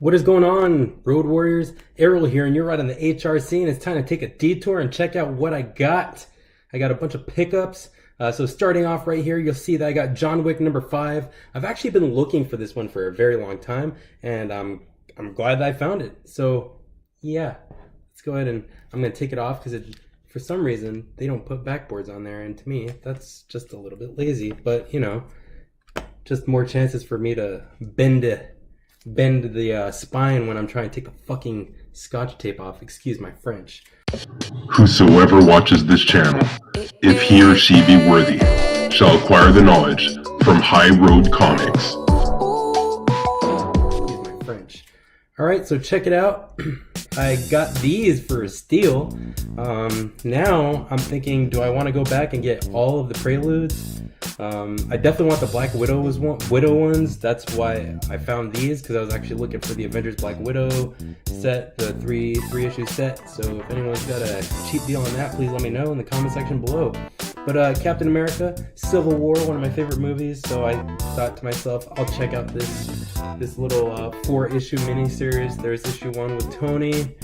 What is going on, Road Warriors? Errol here, and you're right on the HRC, and it's time to take a detour and check out what I got. I got a bunch of pickups. So starting off right here, you'll see that I got John Wick number 5. I've actually been looking for this one for a very long time, and I'm glad that I found it. So yeah, let's go ahead and I'm gonna take it off because for some reason they don't put backboards on there, and to me that's just a little bit lazy. But you know, just more chances for me to bend the spine when I'm trying to take the fucking scotch tape off. Excuse my French. Whosoever watches this channel, if he or she be worthy, shall acquire the knowledge from High Road Comics. Excuse my French. Alright, so check it out. I got these for a steal. Now I'm thinking, do I want to go back and get all of the Preludes? I definitely want the Black Widow ones. That's why I found these, because I was actually looking for the Avengers Black Widow set, the three issue set. So if anyone's got a cheap deal on that, please let me know in the comment section below. But Captain America, Civil War, one of my favorite movies. So I thought to myself, I'll check out this little 4-issue miniseries. There's issue 1 with Tony,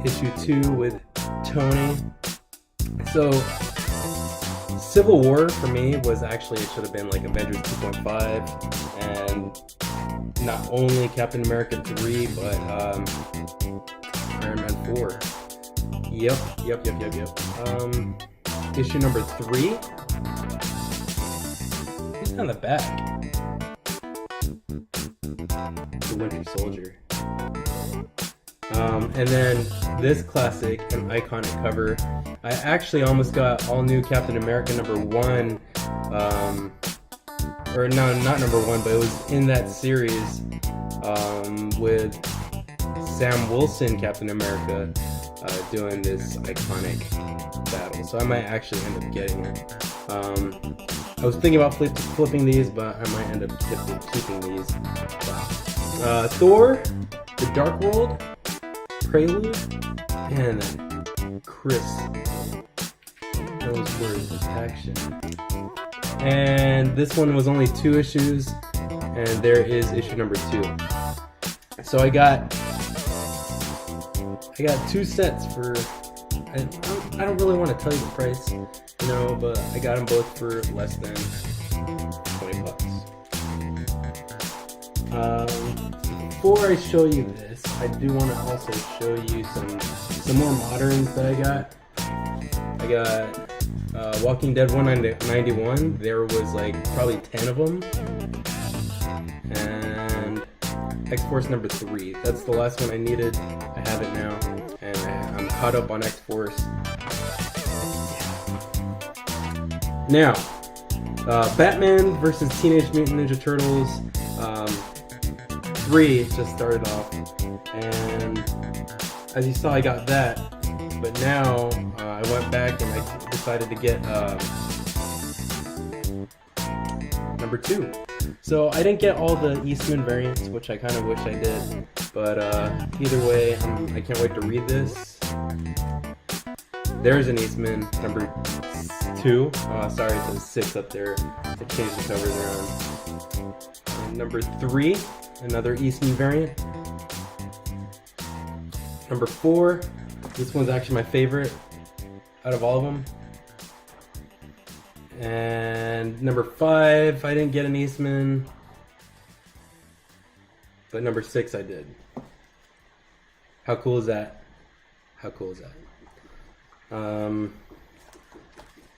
issue 2 with Tony. So Civil War for me was actually, it should have been like Avengers 2.5, and not only Captain America 3, but Iron Man 4. Yep. Issue number 3. Who's on the back? The Winter Soldier. And then this classic and iconic cover. I actually almost got all new Captain America number 1, or no, not number 1, but it was in that series with Sam Wilson, Captain America, doing this iconic battle. So I might actually end up getting it. I was thinking about flipping these, but I might end up keeping these. Thor, The Dark World, Prelude, and Chris. Those words of action. And this one was only 2 issues, and there is issue number 2. So I got 2 sets for. I don't really want to tell you the price, you know, but I got them both for less than $20. Before I show you this, I do want to also show you some more moderns that I got. I got Walking Dead 191. There was like probably 10 of them, and X-Force number 3. That's the last one I needed. I have it now, and I'm caught up on X-Force. Now, Batman versus Teenage Mutant Ninja Turtles 3 just started off, and as you saw, I got that. But now I went back and I decided to get number 2. So I didn't get all the Eastman variants, which I kind of wish I did. But either way, I can't wait to read this. There's an Eastman number 2. Sorry, it says 6 up there. I changed the covers around. Number 3, another Eastman variant. Number 4. This one's actually my favorite out of all of them. And number 5, I didn't get an Eastman, but number 6 I did. How cool is that? How cool is that?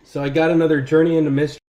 So I got another Journey into Mystery.